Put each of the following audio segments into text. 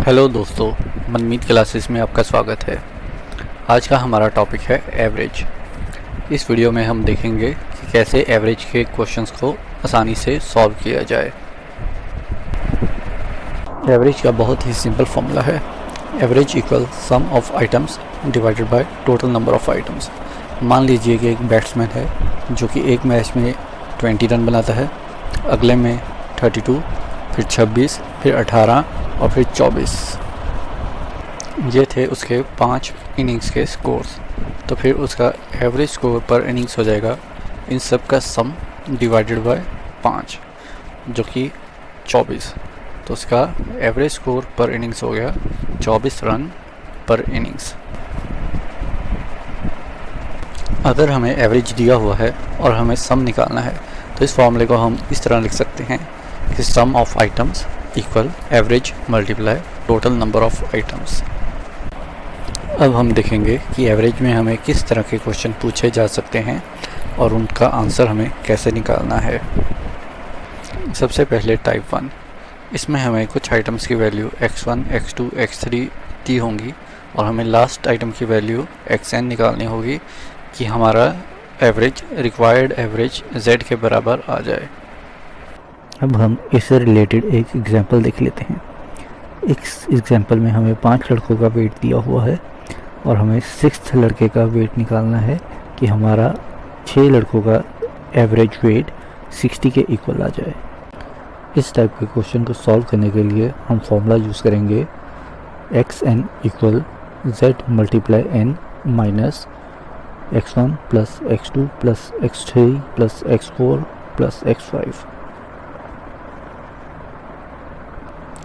Hello दोस्तों, मनमीत classes में आपका स्वागत है। आज का हमारा टॉपिक है एवरेज। इस वीडियो में हम देखेंगे कि कैसे एवरेज के क्वेश्चंस को आसानी से सॉल्व किया जाए। एवरेज का बहुत ही सिंपल फॉर्मूला है, average equal some of items divided by total number of items. मान लीजिए कि एक बैट्समैन है जो कि एक मैच में 20 रन बनाता है, अगले में 32, फिर 26, फिर 18 और फिर 24। ये थे उसके 5 इनिंग्स के स्कोर्स। तो फिर उसका एवरेज स्कोर पर इनिंग्स हो जाएगा इन सब का सम डिवाइडेड बाय 5 जो कि 24। तो उसका एवरेज स्कोर पर इनिंग्स हो गया 24 रन पर इनिंग्स। अगर हमें एवरेज दिया हुआ है और हमें सम निकालना है तो इस फॉर्मूले को हम इस तरह लिख सकते हैं कि sum of items equal average multiply total number of items. अब हम देखेंगे कि एवरेज में हमें किस तरह के क्वेश्चन पूछे जा सकते हैं और उनका आंसर हमें कैसे निकालना है। सबसे पहले टाइप 1, इसमें हमें कुछ आइटम्स की वैल्यू x1, x2, x3 दी होंगी और हमें लास्ट आइटम की वैल्यू xn निकालनी होगी कि हमारा एवरेज रिक्वायर्ड एवरेज z के बराबर आ जाए। अब हम इससे रिलेटेड एक एग्जांपल देख लेते हैं। इस एग्जांपल में हमें 5 लड़कों का वेट दिया हुआ है और हमें 6th लड़के का वेट निकालना है कि हमारा 6 लड़कों का एवरेज वेट 60 के इक्वल आ जाए। इस टाइप के क्वेश्चन को सॉल्व करने के लिए हम फॉर्मूला यूज़ करेंगे xn equal z multiply n minus x1 plus x2 plus x3 plus x4 plus x5।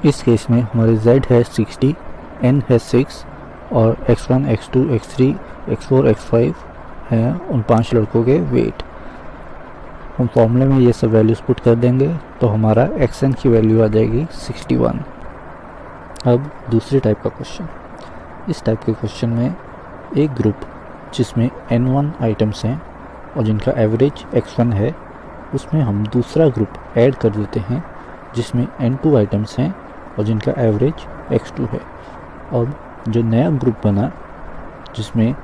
इस केस में हमारे z है 60, n है 6 और x1, x2, x3, x4, x5 हैं उन 5 लड़कों के वेट। हम फॉर्मूले में ये सब वैल्यूज़ पुट कर देंगे तो हमारा xn की वैल्यू आ जाएगी 61। अब दूसरे टाइप का क्वेश्चन। इस टाइप के क्वेश्चन में एक ग्रुप जिसमें n1 आइटम्स हैं और जिनका एवरेज x1 है, उसमें हम दूसरा ग्रुप ऐड कर देते हैं जिसमें n2 आइटम्स हैं और जिनका एवरेज x2 है। अब जो नया ग्रुप बना जिसमें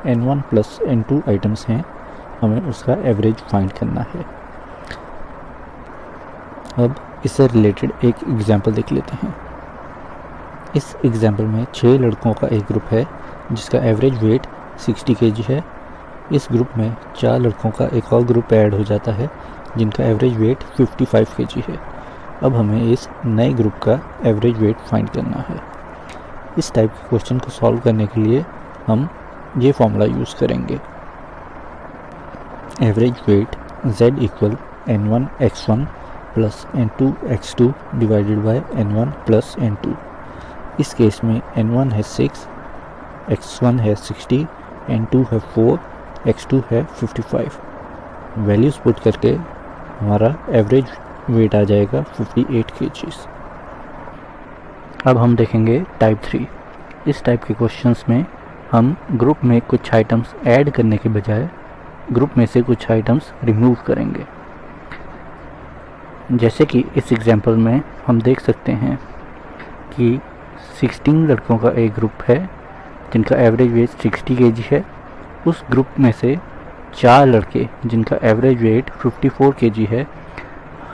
n1 प्लस n2 आइटम्स हैं, हमें उसका एवरेज फाइंड करना है। अब इससे रिलेटेड एक एग्जांपल देख लेते हैं। इस एग्जांपल में 6 लड़कों का एक ग्रुप है जिसका एवरेज वेट 60 kg है। इस ग्रुप में 4 लड़कों का एक और ग्रुप ऐड हो जाता है जिनका एवरेज वेट 55 kg है। अब हमें इस नए ग्रुप का एवरेज वेट फाइंड करना है। इस टाइप के क्वेश्चन को सॉल्व करने के लिए हम ये फॉर्मूला यूज़ करेंगे, average weight z equal n1 x1 plus n2 x2 divided by n1 plus n2। इस केस में n1 है 6, x1 है 60, n2 है 4, x2 है 55। वैल्यूज़ पुट करके हमारा एवरेज वेट आ जाएगा 58 kg। अब हम देखेंगे टाइप 3। इस टाइप के क्वेश्चंस में हम ग्रुप में कुछ आइटम्स ऐड करने के बजाय ग्रुप में से कुछ आइटम्स रिमूव करेंगे। जैसे कि इस एग्जांपल में हम देख सकते हैं कि 16 लड़कों का एक ग्रुप है जिनका एवरेज वेट 60 kg है। उस ग्रुप में से 4 लड़के जिनका एवरेज वेट 54 kg है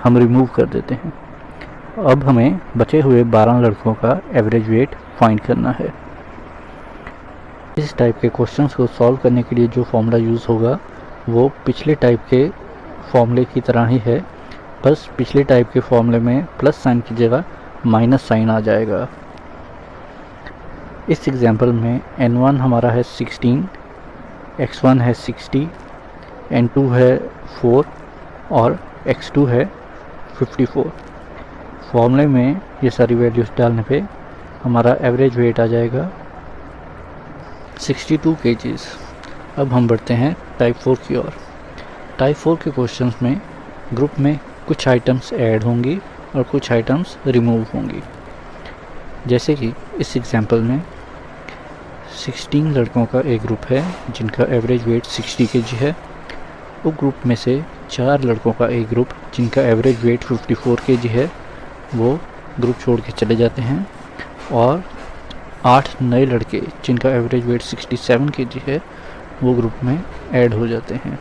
हम रिमूव कर देते हैं। अब हमें बचे हुए 12 लड़कों का एवरेज वेट फाइंड करना है। इस टाइप के क्वेश्चंस को सॉल्व करने के लिए जो फॉर्मूला यूज़ होगा वो पिछले टाइप के फॉर्मूले की तरह ही है, बस पिछले टाइप के फॉर्मूले में प्लस साइन की जगह माइनस साइन आ जाएगा। इस एग्जांपल में n1 हमारा है 16, x1 है 60, n2 है 4 और x2 है 54। फॉर्मूले में ये सारी वैल्यूज़ डालने पे हमारा एवरेज वेट आ जाएगा 62 kg। अब हम बढ़ते हैं टाइप 4 की ओर। टाइप 4 के क्वेश्चंस में ग्रुप में कुछ आइटम्स ऐड होंगी और कुछ आइटम्स रिमूव होंगी। जैसे कि इस एग्जांपल में 16 लड़कों का एक ग्रुप है जिनका एवरेज वेट 60 kg है। उस ग्रुप में से 4 लड़कों का एक ग्रुप जिनका एवरेज वेट 54 kg है वो ग्रुप छोड़ के चले जाते हैं और 8 नए लड़के जिनका एवरेज वेट 67 kg है वो ग्रुप में ऐड हो जाते हैं।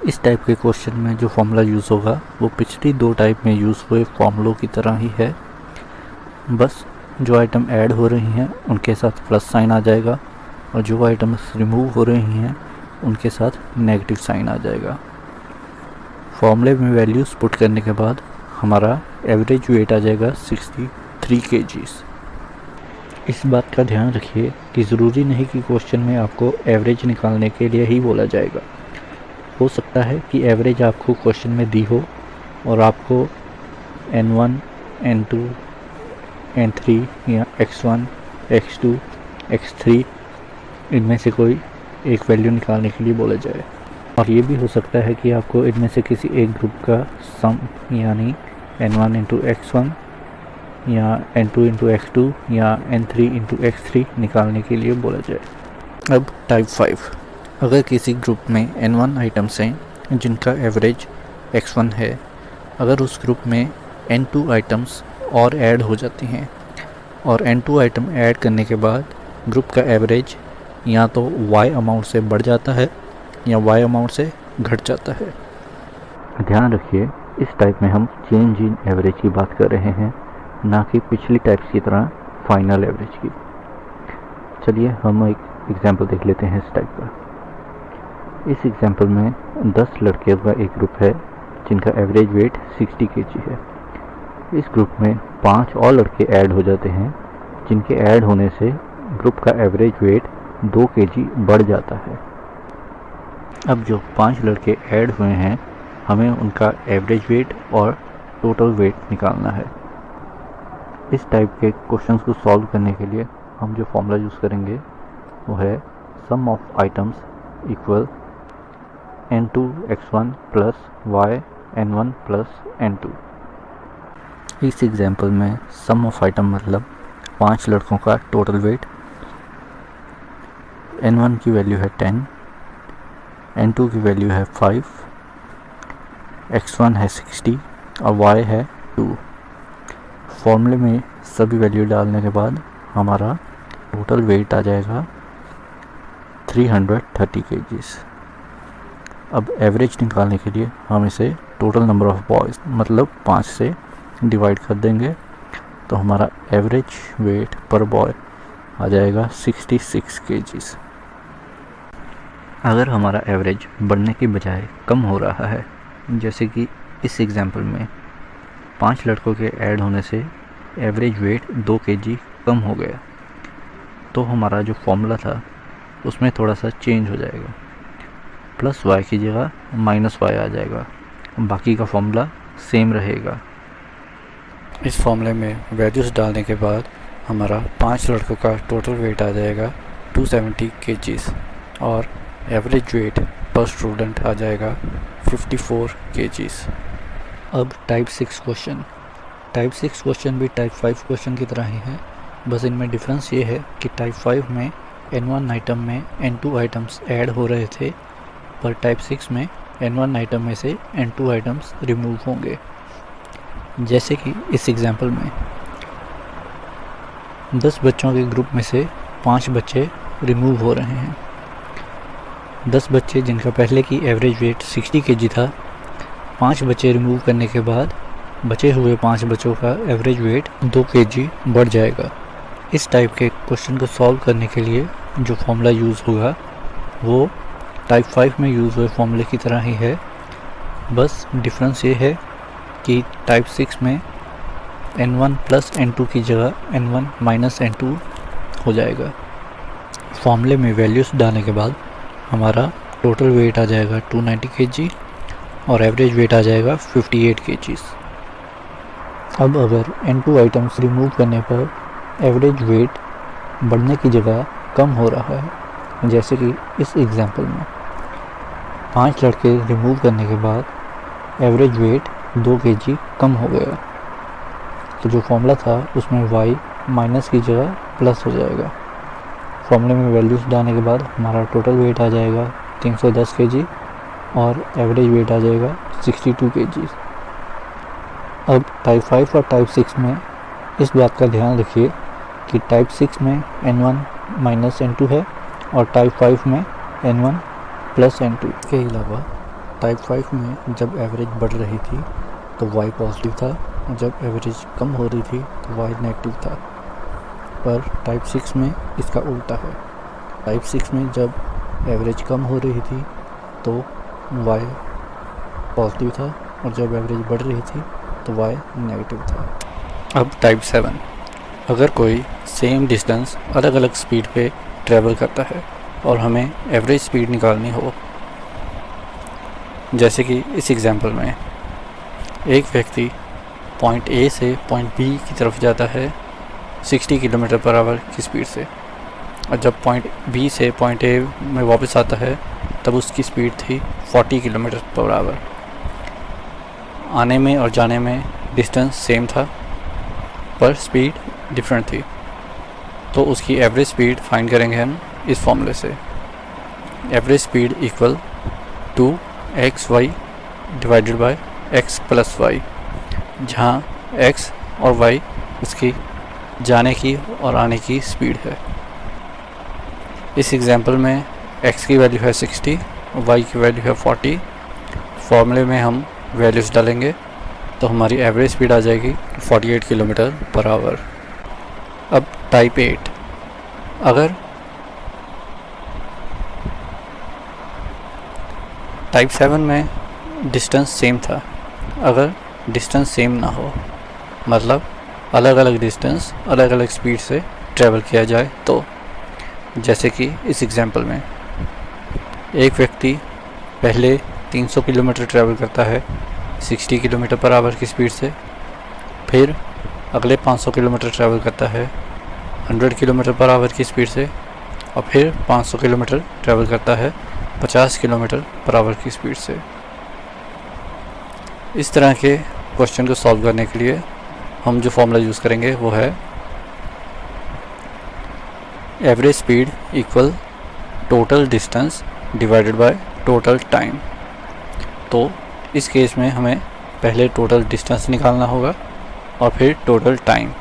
इस टाइप के क्वेश्चन में जो फॉर्मूला यूज़ होगा वो पिछली 2 टाइप में यूज़ हुए फॉर्मूलों की तरह ही है, बस जो आइटम ऐड हो रही हैं उनके साथ प्लस साइन आ जाएगा और जो आइटम्स रिमूव हो रही हैं उनके साथ नेगेटिव साइन आ जाएगा। फॉर्मूले में वैल्यूज़ पुट करने के बाद हमारा एवरेज वेट आ जाएगा 63 kg। इस बात का ध्यान रखिए कि ज़रूरी नहीं कि क्वेश्चन में आपको एवरेज निकालने के लिए ही बोला जाएगा। हो सकता है कि एवरेज आपको क्वेश्चन में दी हो और आपको N1, N2, N3 या X1, X2, X3 इनमें से कोई एक वैल्यू निकालने के लिए बोला जाए। और ये भी हो सकता है कि आपको इनमें से किसी एक ग्रुप का सम यानी N1 इंटू X1 या N2 इंटू X2 या N3 इंटू X3 निकालने के लिए बोला जाए। अब टाइप 5, अगर किसी ग्रुप में N1 आइटम्स हैं जिनका एवरेज X1 है, अगर उस ग्रुप में N2 आइटम्स और ऐड हो जाती हैं और N2 आइटम ऐड करने के बाद ग्रुप का एवरेज या तो Y अमाउंट से बढ़ जाता है या Y अमाउंट से घट जाता है। ध्यान रखिए, इस टाइप में हम चेंज इन एवरेज की बात कर रहे हैं, ना कि पिछली टाइप्स की तरह फाइनल एवरेज की। चलिए हम एक एग्जांपल देख लेते हैं इस टाइप का। इस एग्जांपल में 10 लड़कियों का एक ग्रुप है जिनका एवरेज वेट 60 kg है। इस ग्रुप में 5 और लड़के ऐड हो जाते हैं जिनके ऐड होने से ग्रुप का एवरेज वेट 2 kg बढ़ जाता है। अब जो 5 लड़के ऐड हुए हैं हमें उनका एवरेज वेट और टोटल वेट निकालना है। इस टाइप के क्वेश्चंस को सॉल्व करने के लिए हम जो फॉर्मूला यूज़ करेंगे वो है sum of items equal N2 X1 plus Y N1 plus N2। इस एग्जांपल में सम ऑफ आइटम मतलब 5 लड़कों का टोटल वेट। N1 की वैल्यू है 10, N2 की वैल्यू है 5, X1 है 60 और Y है 2। फॉर्मूले में सभी वैल्यू डालने के बाद हमारा टोटल वेट आ जाएगा 330 kg। अब एवरेज निकालने के लिए हम इसे टोटल नंबर ऑफ बॉयज़ मतलब 5 से डिवाइड कर देंगे, तो हमारा एवरेज वेट पर बॉय आ जाएगा 66 kg। अगर हमारा एवरेज बढ़ने की बजाय कम हो रहा है, जैसे कि इस एग्जांपल में 5 लड़कों के ऐड होने से एवरेज वेट 2 kg कम हो गया, तो हमारा जो फॉर्मूला था उसमें थोड़ा सा चेंज हो जाएगा। प्लस y की जगह माइनस y आ जाएगा, बाकी का फॉर्मूला सेम रहेगा। इस फॉर्मूले में वैल्यूज़ डालने के बाद हमारा 5 लड़कों का टोटल वेट आ जाएगा 270 kg और एवरेज वेट पर स्टूडेंट आ जाएगा 54 kg। अब टाइप 6 क्वेश्चन। टाइप 6 क्वेश्चन भी टाइप 5 क्वेश्चन की तरह ही है, बस इनमें डिफरेंस ये है कि टाइप 5 में N1 आइटम में N2 आइटम्स ऐड हो रहे थे, पर टाइप 6 में N1 आइटम में से N2 आइटम्स रिमूव होंगे। जैसे कि इस एग्जांपल में 10 बच्चों के ग्रुप में से 5 बच्चे रिमूव हो रहे हैं। 10 बच्चे जिनका पहले की एवरेज वेट 60 kg था, 5 बच्चे रिमूव करने के बाद बचे हुए 5 बच्चों का एवरेज वेट 2 kg बढ़ जाएगा। इस टाइप के क्वेश्चन को सॉल्व करने के लिए जो फॉर्मूला यूज़ होगा वो टाइप 5 में यूज़ हुए फॉर्मूले की तरह ही है, बस डिफरेंस ये है कि टाइप 6 में N1 प्लस N2 की जगह N1 माइनस N2 हो जाएगा। फॉर्मूले में वैल्यूज़ डालने के बाद हमारा टोटल वेट आ जाएगा 290 kg और एवरेज वेट आ जाएगा 58 kg। अब अगर N2 आइटम्स रिमूव करने पर एवरेज वेट बढ़ने की जगह कम हो रहा है, जैसे कि इस एग्जांपल में 5 लड़के रिमूव करने के बाद एवरेज वेट 2 kg कम हो गया, तो जो फॉर्मूला था उसमें y माइनस की जगह प्लस हो जाएगा। फॉर्मूले में वैल्यूज़ डालने के बाद हमारा टोटल वेट आ जाएगा 310 kg और एवरेज वेट आ जाएगा 62 kg। अब टाइप 5 और टाइप 6 में इस बात का ध्यान रखिए कि टाइप 6 में n1 माइनस n2 है और टाइप 5 में n1 प्लस n2। के अलावा टाइप 5 में जब एवरेज बढ़ रही थी तो y पॉजिटिव था, और जब एवरेज कम हो रही थी तो y नेगेटिव था। पर टाइप 6 में इसका उल्टा है। टाइप 6 में जब एवरेज कम हो रही थी तो y पॉजिटिव था, और जब एवरेज बढ़ रही थी तो y नेगेटिव था। अब टाइप 7, अगर कोई सेम डिस्टेंस अलग अलग स्पीड पे ट्रैवल करता है और हमें एवरेज स्पीड निकालनी हो, जैसे कि इस एग्जांपल में एक व्यक्ति पॉइंट ए से पॉइंट बी की तरफ जाता है 60 किलोमीटर पर आवर की स्पीड से, और जब पॉइंट बी से पॉइंट ए में वापस आता है तब उसकी स्पीड थी 40 किलोमीटर पर आवर। आने में और जाने में डिस्टेंस सेम था पर स्पीड डिफरेंट थी, तो उसकी एवरेज स्पीड फाइंड करेंगे हम इस फॉर्मूले से। Average speed equal to X Y divided by X plus Y, जहाँ x और y उसकी जाने की और आने की स्पीड है। इस एग्जांपल में x की वैल्यू है 60 और y की वैल्यू है 40। फॉर्मूले में हम वैल्यूज़ डालेंगे तो हमारी एवरेज स्पीड आ जाएगी 48 किलोमीटर पर आवर। अब टाइप 8, अगर टाइप 7 में डिस्टेंस सेम था, अगर डिस्टेंस सेम ना हो, मतलब अलग अलग डिस्टेंस अलग अलग स्पीड से ट्रैवल किया जाए, तो जैसे कि इस एग्जांपल में एक व्यक्ति पहले 300 किलोमीटर ट्रैवल करता है 60 किलोमीटर पर आवर की स्पीड से, फिर अगले 500 किलोमीटर ट्रैवल करता है 100 किलोमीटर पर आवर की स्पीड से, और फिर 500 किलोमीटर ट्रैवल करता है 50 किलोमीटर पर आवर की स्पीड से। इस तरह के क्वेश्चन को सॉल्व करने के लिए हम जो फॉर्मूला यूज़ करेंगे वो है average speed equal total distance divided by total time. तो इस केस में हमें पहले टोटल डिस्टेंस निकालना होगा और फिर टोटल टाइम।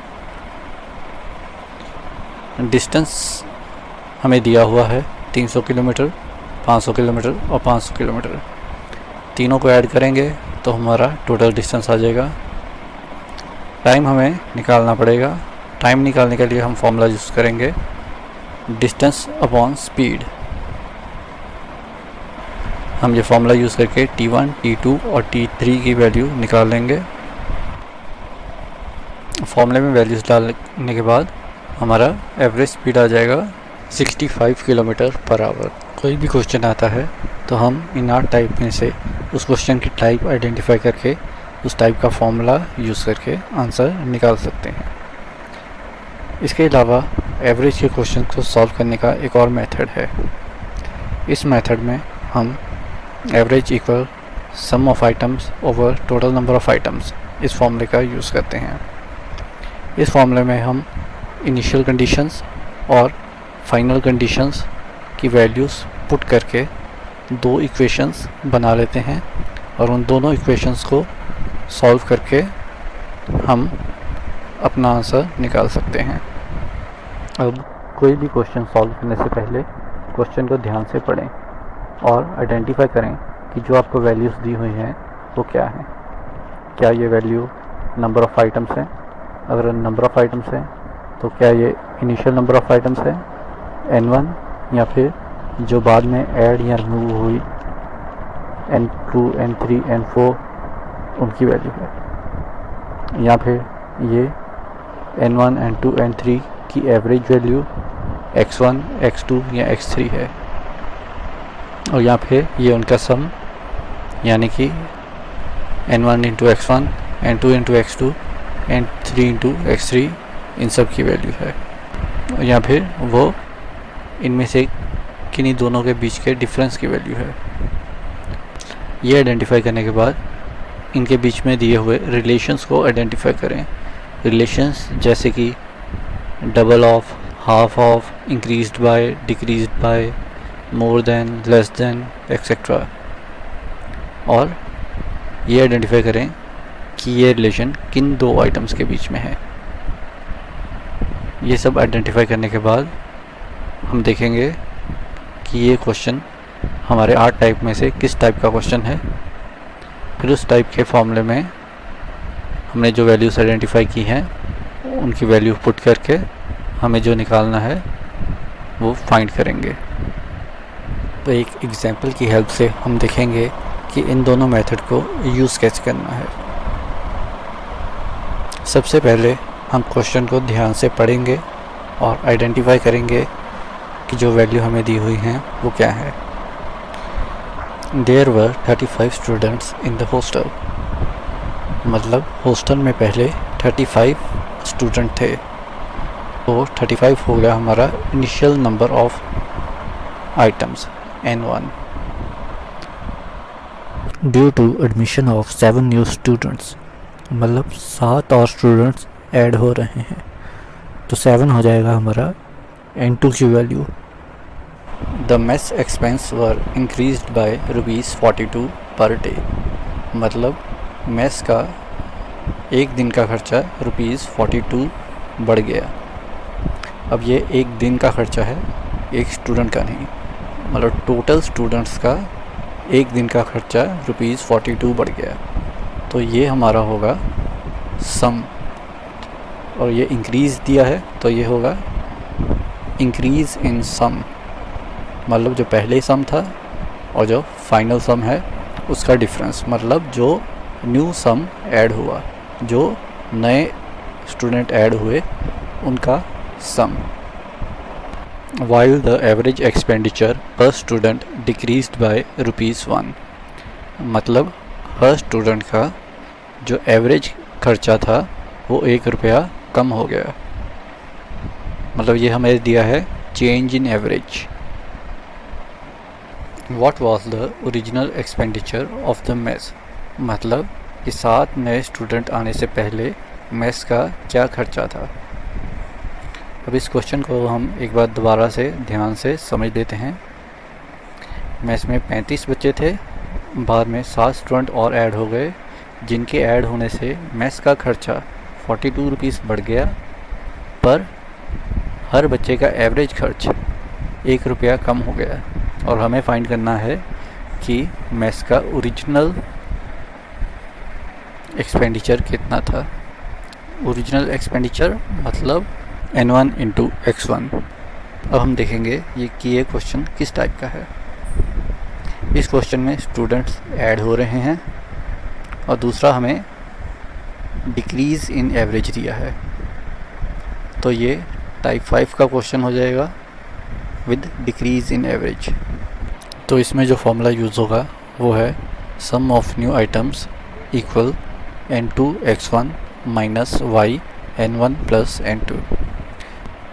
डिस्टेंस हमें दिया हुआ है 300 किलोमीटर, 500 किलोमीटर और 500 किलोमीटर। तीनों को ऐड करेंगे तो हमारा टोटल डिस्टेंस आ जाएगा। टाइम हमें निकालना पड़ेगा। टाइम निकालने के लिए हम फॉर्मूला यूज़ करेंगे डिस्टेंस अपॉन स्पीड। हम ये फॉर्मूला यूज़ करके t1, t2 और t3 की वैल्यू निकाल लेंगे। फॉर्मूले में वैल्यूज़ डालने के बाद हमारा एवरेज स्पीड आ जाएगा 65 किलोमीटर पर आवर। कोई भी क्वेश्चन आता है तो हम इन 8 टाइप में से उस क्वेश्चन की टाइप आइडेंटिफाई करके उस टाइप का फॉर्मूला यूज़ करके आंसर निकाल सकते हैं। इसके अलावा एवरेज के क्वेश्चन को सॉल्व करने का एक और मेथड है। इस मेथड में हम average equal some of items over total number of items इस फॉर्मूले का यूज़ करते हैं। इस फॉर्मूले में हम इनिशियल कंडीशंस और फाइनल कंडीशंस की वैल्यूज़ पुट करके दो इक्वेशंस बना लेते हैं और उन दोनों इक्वेशंस को सॉल्व करके हम अपना आंसर निकाल सकते हैं। अब कोई भी क्वेश्चन सॉल्व करने से पहले क्वेश्चन को ध्यान से पढ़ें और आइडेंटिफाई करें कि जो आपको वैल्यूज़ दी हुई हैं वो क्या हैं। क्या ये वैल्यू नंबर ऑफ़ आइटम्स हैं? अगर नंबर ऑफ़ आइटम्स हैं तो क्या ये इनिशियल नंबर ऑफ़ आइटम्स हैं n1, या फिर जो बाद में ऐड या रिमूव हुई n2, n3, n4 उनकी वैल्यू है, या फिर ये n1, n2, n3 की एवरेज वैल्यू x1, x2 या x3 है, और या फिर ये उनका सम यानी कि n1 into x1, n2 into x2, n3 into x3 इन सब की वैल्यू है, या फिर वो इनमें से किन्हीं दोनों के बीच के डिफरेंस की वैल्यू है। ये आइडेंटिफाई करने के बाद इनके बीच में दिए हुए रिलेशंस को आइडेंटिफाई करें। रिलेशंस जैसे कि double of, half of, increased by, decreased bye, more than, less than, etcetera. और ये आइडेंटिफाई करें कि ये रिलेशन किन दो आइटम्स के बीच में है। ये सब आइडेंटिफाई करने के बाद हम देखेंगे कि ये क्वेश्चन हमारे 8 टाइप में से किस टाइप का क्वेश्चन है। फिर उस टाइप के फॉर्मूले में हमने जो वैल्यूज़ आइडेंटिफाई की हैं उनकी वैल्यू पुट करके हमें जो निकालना है वो फाइंड करेंगे। तो एक एग्जांपल की हेल्प से हम देखेंगे कि इन दोनों मेथड को यूज़ कैसे करना है। सबसे पहले हम क्वेश्चन को ध्यान से पढ़ेंगे और आइडेंटिफाई करेंगे कि जो वैल्यू हमें दी हुई हैं वो क्या है। There were 35 students in the hostel, मतलब हॉस्टल में पहले 35 स्टूडेंट थे, तो 35 हो गया हमारा initial number of items N1। Due to admission of 7 new students, मतलब 7 और स्टूडेंट्स ऐड हो रहे हैं, तो 7 हो जाएगा हमारा N2 की value. The mess expense were increased by ₹42 per day, मतलब मेस का एक दिन का खर्चा ₹42 बढ़ गया। अब ये एक दिन का खर्चा है, एक स्टूडेंट का नहीं, मतलब टोटल स्टूडेंट्स का एक दिन का खर्चा ₹42 बढ़ गया। तो ये हमारा होगा सम, और ये इंक्रीज़ दिया है तो ये होगा इंक्रीज़ इन सम, मतलब जो पहले सम था और जो फाइनल सम है उसका डिफरेंस, मतलब जो न्यू सम ऐड हुआ, जो नए स्टूडेंट ऐड हुए उनका सम। While the average expenditure per student decreased by ₹1, मतलब हर स्टूडेंट का जो एवरेज खर्चा था वो ₹1 कम हो गया, मतलब ये हमें दिया है change in average. What was the original expenditure of the mess, मतलब कि 7 नए स्टूडेंट आने से पहले मेस का क्या खर्चा था। अब इस क्वेश्चन को हम एक बार दोबारा से ध्यान से समझ लेते हैं। मेस में 35 बच्चे थे, बाद में 7 स्टूडेंट और ऐड हो गए, जिनके ऐड होने से मेस का खर्चा ₹42 बढ़ गया, पर हर बच्चे का एवरेज खर्च ₹1 कम हो गया। और हमें फाइंड करना है कि मेस का ओरिजिनल एक्सपेंडिचर कितना था। ओरिजिनल एक्सपेंडिचर मतलब N1 इंटू X1। अब हम देखेंगे ये क्वेश्चन किस टाइप का है। इस क्वेश्चन में स्टूडेंट्स ऐड हो रहे हैं और दूसरा हमें डिक्रीज़ इन एवरेज दिया है, तो ये टाइप 5 का क्वेश्चन हो जाएगा विद डिक्रीज़ इन एवरेज। तो इसमें जो फॉर्मूला यूज़ होगा वो है sum of new items equal N2 X1 minus Y N1 plus N2।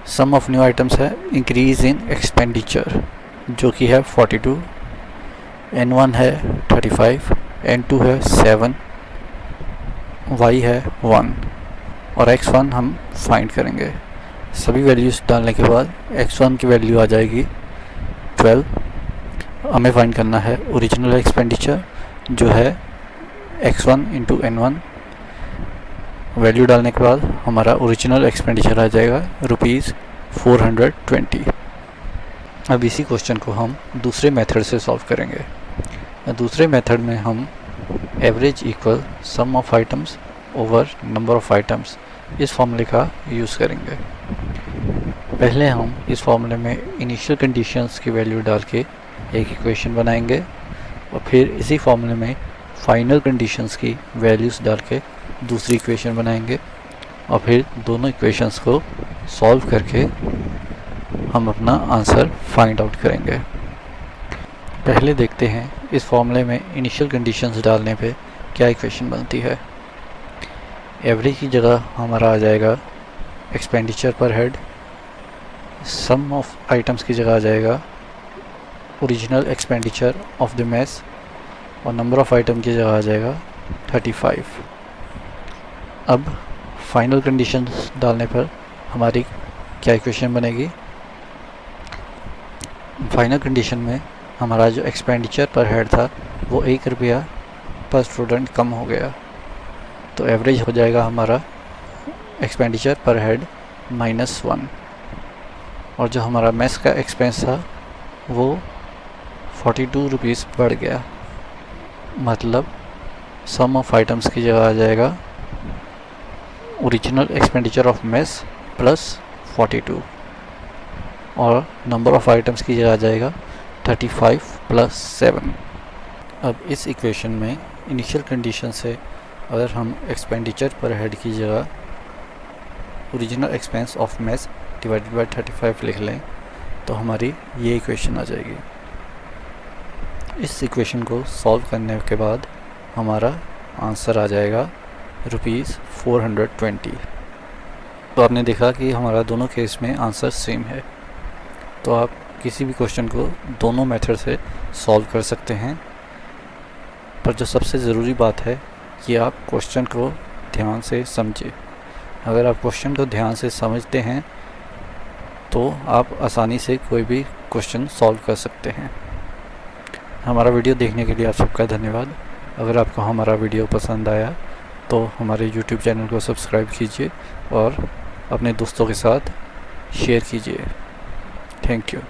Sum of new items है इंक्रीज़ इन एक्सपेंडिचर जो कि है 42, N1 है 35, N2 है 7, Y है 1 और X1 हम फाइंड करेंगे। सभी वैल्यूज़ डालने के बाद X1 की वैल्यू आ जाएगी 12। हमें फाइंड करना है ओरिजिनल एक्सपेंडिचर जो है X1 इंटू N1। वैल्यू डालने के बाद हमारा ओरिजिनल एक्सपेंडिचर आ जाएगा ₹420। अब इसी क्वेश्चन को हम दूसरे मेथड से सॉल्व करेंगे। दूसरे मेथड में हम average equal some of items over number of items इस फॉर्मूले का यूज़ करेंगे। पहले हम इस फॉर्मूले में इनिशियल कंडीशंस की वैल्यू डाल के एक इक्वेशन बनाएंगे और फिर इसी फॉर्मूले में फाइनल कंडीशंस की वैल्यूज़ डाल के दूसरी इक्वेशन बनाएंगे और फिर दोनों इक्वेशंस को सॉल्व करके हम अपना आंसर फाइंड आउट करेंगे। पहले देखते हैं इस फॉर्मूले में इनिशियल कंडीशंस डालने पे क्या इक्वेशन बनती है। एवरेज की जगह हमारा आ जाएगा एक्सपेंडिचर पर हेड, सम ऑफ आइटम्स की जगह आ जाएगा original expenditure of the mess और नंबर ऑफ आइटम की जगह आ जाएगा 35। अब फाइनल कंडीशंस डालने पर हमारी क्या इक्वेशन बनेगी। फाइनल कंडीशन में हमारा जो एक्सपेंडिचर पर हेड था वो ₹1 पर स्टूडेंट कम हो गया, तो एवरेज हो जाएगा हमारा एक्सपेंडिचर पर हेड -1 और जो हमारा मेस का एक्सपेंस था वो 42 रुपीज़ बढ़ गया। मतलब सम ऑफ आइटम्स की जगह आ जाएगा original expenditure of mess plus 42 और नंबर ऑफ आइटम्स की जगह आ जाएगा 35 + 7। अब इस इक्वेशन में इनिशियल कंडीशन से अगर हम एक्सपेंडिचर पर हेड की जगह original expense of mess divided by 35 लिख लें तो हमारी ये इक्वेशन आ जाएगी। इस इक्वेशन को सॉल्व करने के बाद हमारा आंसर आ जाएगा ₹420। तो आपने देखा कि हमारा दोनों केस में आंसर सेम है। तो आप किसी भी क्वेश्चन को दोनों मेथड से सॉल्व कर सकते हैं, पर जो सबसे ज़रूरी बात है कि आप क्वेश्चन को ध्यान से समझें। अगर आप क्वेश्चन को ध्यान से समझते हैं तो आप आसानी से कोई भी क्वेश्चन सॉल्व कर सकते हैं। हमारा वीडियो देखने के लिए आप सबका धन्यवाद। अगर आपको हमारा वीडियो पसंद आया तो हमारे YouTube चैनल को सब्सक्राइब कीजिए और अपने दोस्तों के साथ शेयर कीजिए। Thank you.